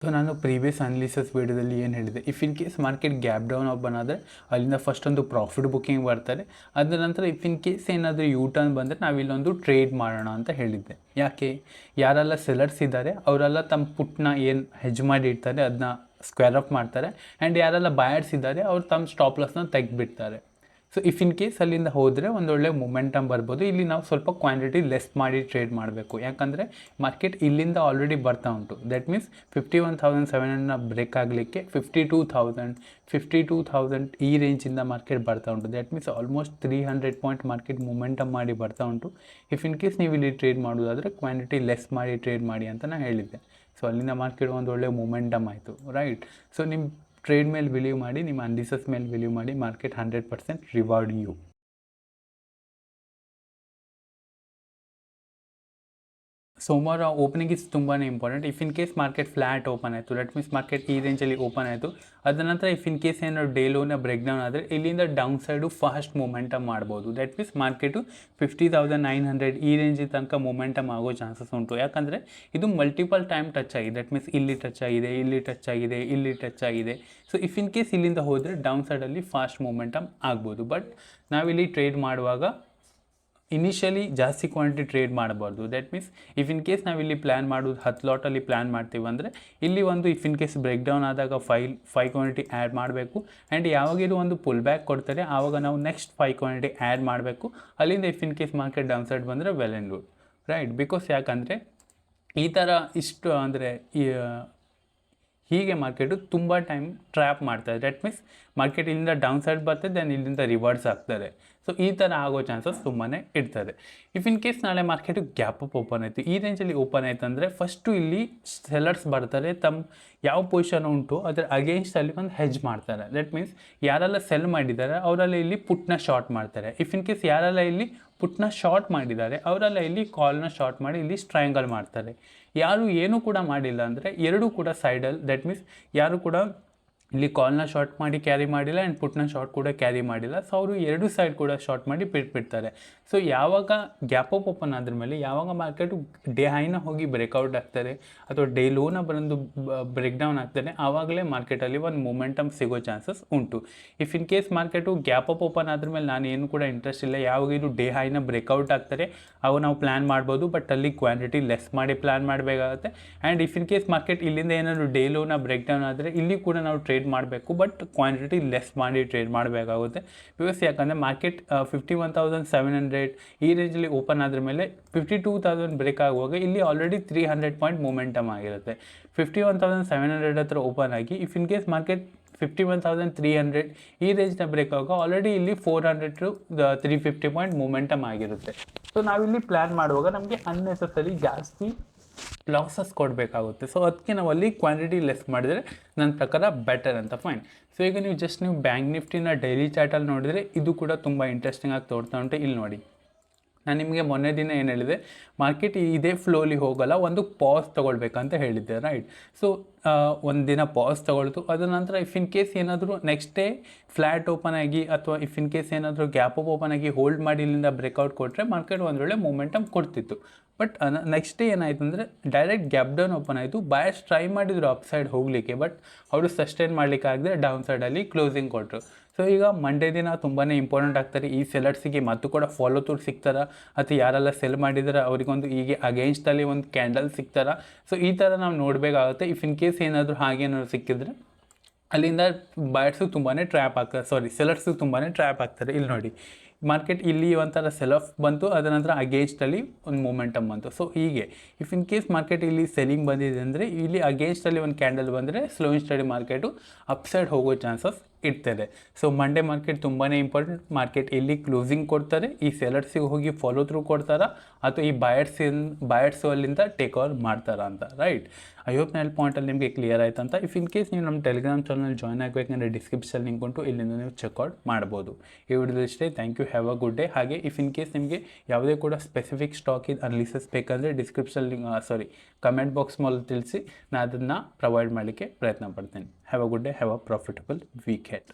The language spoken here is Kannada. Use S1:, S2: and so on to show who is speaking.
S1: ಸೊ ನಾನು ಪ್ರೀವಿಯಸ್ ಅನಾಲಿಸಿಸ್ ವೀಡಿಯೋದಲ್ಲಿ ಏನು ಹೇಳಿದೆ, if in case market gap down open ಆದರೆ ಅಲ್ಲಿಂದ ಫಸ್ಟ್ ಒಂದು ಪ್ರಾಫಿಟ್ ಬುಕ್ಕಿಂಗ್ ಬರ್ತಾರೆ. ಅದರ ನಂತರ ಇಫ್ ಇನ್ ಕೇಸ್ ಏನಾದರೂ ಯೂ ಟರ್ನ್ ಬಂದರೆ ನಾವಿಲ್ಲೊಂದು ಟ್ರೇಡ್ ಮಾಡೋಣ ಅಂತ ಹೇಳಿದ್ದೆ. ಯಾಕೆ, ಯಾರೆಲ್ಲ ಸೆಲರ್ಸ್ ಇದ್ದಾರೆ ಅವರೆಲ್ಲ ತಮ್ಮ ಪುಟ್ನ ಏನು ಹೆಜ್ ಮಾಡಿ ಇಡ್ತಾರೆ ಅದನ್ನ ಸ್ಕ್ವೇರ್ ಅಪ್ ಮಾಡ್ತಾರೆ, ಆ್ಯಂಡ್ ಯಾರೆಲ್ಲ ಬಯರ್ಸ್ ಇದ್ದಾರೆ ಅವ್ರು ತಮ್ಮ ಸ್ಟಾಪ್ ಲಾಸ್ನ ತೆಗೆದುಬಿಡ್ತಾರೆ. ಸೊ ಇಫ್ ಇನ್ ಕೇಸ್ ಅಲ್ಲಿಂದ ಹೋದರೆ ಒಂದೊಳ್ಳೆ ಮೊಮೆಂಟಮ್ ಬರ್ಬೋದು. ಇಲ್ಲಿ ನಾವು ಸ್ವಲ್ಪ ಕ್ವಾಂಟಿಟಿ ಲೆಸ್ ಮಾಡಿ ಟ್ರೇಡ್ ಮಾಡಬೇಕು, ಯಾಕಂದರೆ ಮಾರ್ಕೆಟ್ ಇಲ್ಲಿಂದ ಆಲ್ರೆಡಿ ಬರ್ತಾ ಉಂಟು. ದಟ್ ಮೀನ್ಸ್ 51,700ನ ಬ್ರೇಕ್ ಆಗಲಿಕ್ಕೆ 52,000 ಈ ರೇಂಜಿಂದ ಮಾರ್ಕೆಟ್ ಬರ್ತಾ ಉಂಟು. That means almost 300 point market momentum ಮಾಡಿ ಬರ್ತಾ ಉಂಟು. ಇಫ್ ಇನ್ ಕೇಸ್ ನೀವು ಇಲ್ಲಿ ಟ್ರೇಡ್ ಮಾಡೋದಾದರೆ ಕ್ವಾಂಟಿಟಿ ಲೆಸ್ ಮಾಡಿ ಟ್ರೇಡ್ ಮಾಡಿ ಅಂತ ನಾನು ಹೇಳಿದ್ದೆ. ಸೊ ಅಲ್ಲಿಂದ ಮಾರ್ಕೆಟ್ ಒಂದು ಒಳ್ಳೆ ಮೊಮೆಂಟಮ್ ಆಯಿತು, ರೈಟ್. ಸೊ ನಿಮ್ಮ ಟ್ರೇಡ್ ಮೇಲೆ ಬಿಲೀವ್ ಮಾಡಿ, ನಿಮ್ಮ ಅನಾಲಿಸಿಸ್ ಮೇಲೆ ಬಿಲೀವ್ ಮಾಡಿ, ಮಾರ್ಕೆಟ್ 100% ರಿವಾರ್ಡ್ ಯು. ಸೋಮವಾರ ಓಪನಿಂಗ್ ಇಸ್ ತುಂಬಾ important. If in case market flat open ಆಯಿತು, ದಟ್ ಮೀನ್ಸ್ ಮಾರ್ಕೆಟ್ ಈ ರೇಂಜಲ್ಲಿ ಓಪನ್ ಆಯಿತು, ಅದರ ನಂತರ ಇಫ್ ಇನ್ ಕೇಸ್ ಏನಾದ್ರು ಡೇ ಲೋನ ಬ್ರೇಕ್ ಡೌನ್ ಆದರೆ ಇಲ್ಲಿಂದ ಡೌನ್ ಸೈಡು ಫಾಸ್ಟ್ ಮೊಮೆಂಟಮ್ ಮಾಡ್ಬೋದು. ದಟ್ ಮೀನ್ಸ್ ಮಾರ್ಕೆಟು 50,900 ಈ ರೇಂಜಿನ ತನಕ ಮೊಮೆಂಟಮ್ ಆಗೋ ಚಾನ್ಸಸ್ ಉಂಟು. ಯಾಕಂದರೆ ಇದು ಮಲ್ಟಿಪಲ್ ಟೈಮ್ ಟಚ್ ಆಗಿದೆ. ದಟ್ ಮೀನ್ಸ್ ಇಲ್ಲಿ ಟಚ್ ಆಗಿದೆ, ಇಲ್ಲಿ ಟಚ್ ಆಗಿದೆ, ಇಲ್ಲಿ ಟಚ್ ಆಗಿದೆ. ಸೊ ಇಫ್ ಇನ್ ಕೇಸ್ ಇಲ್ಲಿಂದ ಹೋದರೆ ಡೌನ್ ಸೈಡಲ್ಲಿ ಫಾಸ್ಟ್ ಮೊಮೆಂಟಮ್ ಆಗ್ಬೋದು. ಬಟ್ ನಾವಿಲ್ಲಿ ಟ್ರೇಡ್ ಮಾಡುವಾಗ ಇನಿಷಿಯಲಿ ಜಾಸ್ತಿ ಕ್ವಾಂಟಿಟಿ ಟ್ರೇಡ್ ಮಾಡಬಾರ್ದು. That means if in case ನಾವಿಲ್ಲಿ ಪ್ಲ್ಯಾನ್ ಮಾಡೋದು 10 ಲಾಟಲ್ಲಿ ಪ್ಲ್ಯಾನ್ ಮಾಡ್ತೀವಿ ಅಂದರೆ ಇಲ್ಲಿ ಒಂದು if in case break down ಆದಾಗ 5 ಕ್ವಾಂಟಿಟಿ ಆ್ಯಡ್ ಮಾಡಬೇಕು, ಆ್ಯಂಡ್ ಯಾವಾಗಿದು ಒಂದು ಪುಲ್ ಬ್ಯಾಕ್ ಕೊಡ್ತಾರೆ ಆವಾಗ ನಾವು ನೆಕ್ಸ್ಟ್ 5 ಕ್ವಾಂಟಿಟಿ ಆ್ಯಡ್ ಮಾಡಬೇಕು. ಅಲ್ಲಿಂದ if in case market down side ಬಂದರೆ well and good, right. Because ಯಾಕಂದರೆ ಈ ಥರ ಇಷ್ಟು ಅಂದರೆ ಹೀಗೆ ಮಾರ್ಕೆಟು ತುಂಬ ಟೈಮ್ ಟ್ರ್ಯಾಪ್ ಮಾಡ್ತಾರೆ. ದ್ಯಾಟ್ ಮೀನ್ಸ್ ಮಾರ್ಕೆಟ್ ಇಲ್ಲಿಂದ ಡೌನ್ ಸೈಡ್ ಬರ್ತದೆ, ದೆನ್ ಇಲ್ಲಿಂದ ರಿವರ್ಸ್ ಆಗ್ತಾರೆ. ಸೊ ಈ ಥರ ಆಗೋ ಚಾನ್ಸಸ್ ತುಂಬಾ ಇರ್ತದೆ. ಇಫ್ ಇನ್ ಕೇಸ್ ನಾಳೆ ಮಾರ್ಕೆಟು ಗ್ಯಾಪ್ ಅಪ್ ಓಪನ್ ಆಯಿತು, ಈ ರೇಂಜಲ್ಲಿ ಓಪನ್ ಆಯಿತು ಅಂದರೆ ಫಸ್ಟು ಇಲ್ಲಿ ಸೆಲ್ಲರ್ಸ್ ಬರ್ತಾರೆ, ತಮ್ಮ ಯಾವ ಪೊಸಿಷನ್ ಉಂಟು ಅದರ ಅಗೇನ್ಸ್ಟಲ್ಲಿ ಒಂದು ಹೆಜ್ ಮಾಡ್ತಾರೆ. ದಟ್ ಮೀನ್ಸ್ ಯಾರೆಲ್ಲ ಸೆಲ್ ಮಾಡಿದ್ದಾರೆ ಅವರೆಲ್ಲ ಇಲ್ಲಿ ಪುಟ್ನ ಶಾರ್ಟ್ ಮಾಡ್ತಾರೆ. ಇಫ್ ಇನ್ ಕೇಸ್ ಯಾರೆಲ್ಲ ಇಲ್ಲಿ ಪುಟ್ನ ಶಾರ್ಟ್ ಮಾಡಿದ್ದಾರೆ ಅವರೆಲ್ಲ ಇಲ್ಲಿ ಕಾಲ್ನ ಶಾರ್ಟ್ ಮಾಡಿ ಇಲ್ಲಿ ಸ್ಟ್ರೈಂಗಲ್ ಮಾಡ್ತಾರೆ. ಯಾರು ಏನೂ ಕೂಡ ಮಾಡಿಲ್ಲ ಅಂದರೆ ಎರಡೂ ಕೂಡ ಸೈಡಲ್ಲಿ, ದಟ್ ಮೀನ್ಸ್ ಯಾರು ಕೂಡ ಇಲ್ಲಿ ಕಾಲ್ನ ಶಾರ್ಟ್ ಮಾಡಿ ಕ್ಯಾರಿ ಮಾಡಿಲ್ಲ ಆ್ಯಂಡ್ ಪುಟ್ನ ಶಾರ್ಟ್ ಕೂಡ ಕ್ಯಾರಿ ಮಾಡಿಲ್ಲ. ಸೊ ಅವರು ಎರಡು ಸೈಡ್ ಕೂಡ ಶಾರ್ಟ್ ಮಾಡಿ ಬಿಟ್ಬಿಡ್ತಾರೆ. ಸೊ ಯಾವಾಗ ಗ್ಯಾಪ್ ಅಪ್ ಓಪನ್ ಆದ್ರ ಮೇಲೆ ಯಾವಾಗ ಮಾರ್ಕೆಟು ಡೇ ಹೈನ ಹೋಗಿ ಬ್ರೇಕ್ಔಟ್ ಆಗ್ತಾರೆ ಅಥವಾ ಡೇ ಲೋನ ಬಂದು ಬ್ರೇಕ್ ಡೌನ್ ಆಗ್ತಾರೆ, ಆವಾಗಲೇ ಮಾರ್ಕೆಟಲ್ಲಿ ಒಂದು ಮೊಮೆಂಟಮ್ ಸಿಗೋ ಚಾನ್ಸಸ್ ಉಂಟು. If in case market gap up open ಆದ್ರ ಮೇಲೆ ನಾನು ಏನು ಕೂಡ ಇಂಟ್ರೆಸ್ಟ್ ಇಲ್ಲ. ಯಾವಾಗ ಇದು ಡೇ ಹೈನ ಬ್ರೇಕ್ಔಟ್ ಆಗ್ತಾರೆ ಅವಾಗ ನಾವು ಪ್ಲ್ಯಾನ್ ಮಾಡ್ಬೋದು, ಬಟ್ ಅಲ್ಲಿ ಕ್ವಾಂಟಿಟಿ ಲೆಸ್ ಮಾಡಿ ಪ್ಲ್ಯಾನ್ ಮಾಡಬೇಕಾಗುತ್ತೆ. And if in case market ಇಲ್ಲಿಂದ ಏನಾದರೂ ಡೇ ಲೋನ ಬ್ರೇಕ್ ಡೌನ್ ಆದರೆ ಇಲ್ಲಿ ಕೂಡ ನಾವು ಟ್ರೇಡ್ ಮಾಡಬೇಕು, ಬಟ್ ಕ್ವಾಂಟಿಟಿ ಲೆಸ್ ಮಾಡಿ ಟ್ರೇಡ್ ಮಾಡಬೇಕಾಗುತ್ತೆ. ಬಿಕಾಸ್ ಯಾಕಂದರೆ ಮಾರ್ಕೆಟ್ 51,700 ಈ ರೇಂಜಲ್ಲಿ ಓಪನ್ ಆದ್ರ ಮೇಲೆ 52,000 ಬ್ರೇಕ್ ಆಗುವಾಗ ಇಲ್ಲಿ ಆಲ್ರೆಡಿ 300 ಪಾಯಿಂಟ್ ಮೊಮೆಂಟಮ್ ಆಗಿರುತ್ತೆ. 51,700 ಹತ್ರ ಓಪನ್ ಆಗಿ ಇಫ್ ಇನ್ ಕೇಸ್ ಮಾರ್ಕೆಟ್ 51,300 ಈ ರೇಂಜ್ನ ಬ್ರೇಕ್ ಆಗುವಾಗ ಆಲ್ರೆಡಿ ಇಲ್ಲಿ 400 to 350 ಪಾಯಿಂಟ್ ಮೊಮೆಂಟಮ್ ಆಗಿರುತ್ತೆ. ಸೊ ನಾವಿಲ್ಲಿ ಪ್ಲ್ಯಾನ್ ಮಾಡುವಾಗ ನಮಗೆ ಅನ್ನೆಸೆಸರಿ ಜಾಸ್ತಿ ಲಾಸಸ್ ಕೊಡಬೇಕಾಗುತ್ತೆ. ಸೊ ಅದಕ್ಕೆ ನಾವು ಅಲ್ಲಿ ಕ್ವಾಂಟಿಟಿ ಲೆಸ್ ಮಾಡಿದರೆ ನನ್ನ ಪ್ರಕಾರ ಬೆಟರ್ ಅಂತ ಫೈನ್. ಸೊ ಈಗ ನೀವು ಬ್ಯಾಂಕ್ ನಿಫ್ಟಿನ ಡೈಲಿ ಚಾರ್ಟಲ್ಲಿ ನೋಡಿದರೆ ಇದು ಕೂಡ ತುಂಬ ಇಂಟ್ರೆಸ್ಟಿಂಗ್ ಆಗಿ ತೋರ್ತಾ ಉಂಟು. ಇಲ್ಲಿ ನೋಡಿ, ನಾನು ನಿಮಗೆ ಮೊನ್ನೆ ದಿನ ಏನು ಹೇಳಿದೆ, ಮಾರ್ಕೆಟ್ ಇದೇ ಫ್ಲೋಲಿ ಹೋಗಲ್ಲ, ಒಂದು ಪಾಸ್ ತೊಗೊಳ್ಬೇಕಂತ ಹೇಳಿದ್ದೆ, ರೈಟ್. ಸೊ ಒಂದು ದಿನ ಪಾಸ್ ತೊಗೊಳ್ತು, ಅದರ ನಂತರ ಇಫ್ ಇನ್ ಕೇಸ್ ಏನಾದರೂ ನೆಕ್ಸ್ಟ್ ಡೇ ಫ್ಲ್ಯಾಟ್ ಓಪನ್ ಆಗಿ ಅಥವಾ ಇಫ್ ಇನ್ ಕೇಸ್ ಏನಾದರೂ ಗ್ಯಾಪ್ ಅಪ್ ಓಪನ್ ಆಗಿ ಹೋಲ್ಡ್ ಮಾಡಿ ಇಲ್ಲಿಂದ ಬ್ರೇಕ್ಔಟ್ ಕೊಟ್ಟರೆ ಮಾರ್ಕೆಟ್ ಒಂದೊಳ್ಳೆ ಮೊಮೆಂಟಮ್ ಕೊಡ್ತಿತ್ತು. ಬಟ್ ನೆಕ್ಸ್ಟ್ ಡೇ ಏನಾಯಿತು ಅಂದರೆ ಡೈರೆಕ್ಟ್ ಗ್ಯಾಪ್ ಡೌನ್ ಓಪನ್ ಆಯಿತು. ಬಯರ್ಸ್ ಟ್ರೈ ಮಾಡಿದರು ಅಪ್ ಸೈಡ್ ಹೋಗಲಿಕ್ಕೆ, ಬಟ್ ಅವರು ಸಸ್ಟೈನ್ ಮಾಡಲಿಕ್ಕೆ ಆಗದೆ ಡೌನ್ ಸೈಡಲ್ಲಿ ಕ್ಲೋಸಿಂಗ್ ಕೊಟ್ಟರು. ಸೊ ಈಗ ಮಂಡೇ ದಿನ ತುಂಬಾ ಇಂಪಾರ್ಟೆಂಟ್ ಆಗ್ತಾರೆ. ಈ ಸೆಲರ್ಸಿಗೆ ಮತ್ತು ಕೂಡ ಫಾಲೋ ಥ್ರೂ ಸಿಗ್ತಾರಾ ಅಥವಾ ಯಾರೆಲ್ಲ ಸೆಲ್ ಮಾಡಿದಾರೆ ಅವರಿಗೊಂದು ಹೀಗೆ ಅಗೇನ್ಸ್ಟಲ್ಲಿ ಒಂದು ಕ್ಯಾಂಡಲ್ ಸಿಗ್ತಾರಾ. ಸೊ ಈ ಥರ ನಾವು ನೋಡಬೇಕಾಗುತ್ತೆ. ಇಫ್ ಇನ್ ಕೇಸ್ ಏನಾದರೂ ಹಾಗೇನಾದ್ರು ಸಿಕ್ಕಿದ್ರೆ ಅಲ್ಲಿಂದ ಬಯರ್ಸು ತುಂಬಾ ಟ್ರ್ಯಾಪ್ ಆಗ್ತಾರೆ, ಸೆಲರ್ಸು ತುಂಬಾ ಟ್ರ್ಯಾಪ್ ಆಗ್ತಾರೆ. ಇಲ್ಲಿ ನೋಡಿ, ಮಾರ್ಕೆಟ್ ಇಲ್ಲಿ ಒಂಥರ ಸೆಲ್ ಆಫ್ ಬಂತು, ಅದರ ನಂತರ ಅಗೇನ್ಸ್ಟಲ್ಲಿ ಒಂದು ಮೊಮೆಂಟಮ್ ಬಂತು. ಸೊ ಹೀಗೆ ಇಫ್ ಇನ್ ಕೇಸ್ ಮಾರ್ಕೆಟ್ ಇಲ್ಲಿ ಸೆಲ್ಲಿಂಗ್ ಬಂದಿದೆ ಅಂದರೆ ಇಲ್ಲಿ ಅಗೇನ್ಸ್ಟಲ್ಲಿ ಒಂದು ಕ್ಯಾಂಡಲ್ ಬಂದರೆ slow and study market upside ಹೋಗೋ ಚಾನ್ಸಸ್ ಇರ್ತದೆ. ಸೊ ಮಂಡೇ ಮಾರ್ಕೆಟ್ ತುಂಬಾ ಇಂಪಾರ್ಟೆಂಟ್. ಮಾರ್ಕೆಟ್ ಎಲ್ಲಿ ಕ್ಲೋಸಿಂಗ್ ಕೊಡ್ತಾರೆ, ಈ ಸೆಲರ್ಸಿಗೆ ಹೋಗಿ ಫಾಲೋ ಥ್ರೂ ಕೊಡ್ತಾರಾ ಅಥವಾ ಈ ಬಯರ್ಸು ಅಲ್ಲಿಂದ ಟೇಕ್ ಓವರ್ ಮಾಡ್ತಾರಾ ಅಂತ, ರೈಟ್. ಐ ಹೋಪ್ ನನ್ನ ಪಾಯಿಂಟಲ್ಲಿ ನಿಮಗೆ ಕ್ಲಿಯರ್ ಆಯ್ತು ಅಂತ. ಇಫ್ ಇನ್ ಕೇಸ್ ನೀವು ನಮ್ಮ ಟೆಲಿಗ್ರಾಮ್ ಚಾನಲ್ ಜಾಯ್ನ್ ಆಗಬೇಕಂದ್ರೆ ಡಿಸ್ಕ್ರಿಪ್ಷನ್ ಲಿಂಕ್ ಉಂಟು, ಇಲ್ಲಿಂದ ನೀವು ಚೆಕ್ಔಟ್ ಮಾಡ್ಬೋದು. ಈ ವಿಡಿಯೋದಲ್ಲಿ ಇಷ್ಟೇ. Thank you, have a good day. ಹಾಗೆ ಇಫ್ ಇನ್ ಕೇಸ್ ನಿಮಗೆ ಯಾವುದೇ ಕೂಡ ಸ್ಪೆಸಿಫಿಕ್ ಸ್ಟಾಕ್ ಇದು ಅನಾಲಿಸಿಸ್ ಬೇಕಂದರೆ ಡಿಸ್ಕ್ರಿಪ್ಷನ್ ಲಿಂಕ್ ಕಮೆಂಟ್ ಬಾಕ್ಸ್ ಮೂಲಕ ತಿಳಿಸಿ, ನಾನು ಅದನ್ನು ಪ್ರೊವೈಡ್ ಮಾಡಲಿಕ್ಕೆ ಪ್ರಯತ್ನ ಪಡ್ತೇನೆ. Have a good day, have a profitable week head.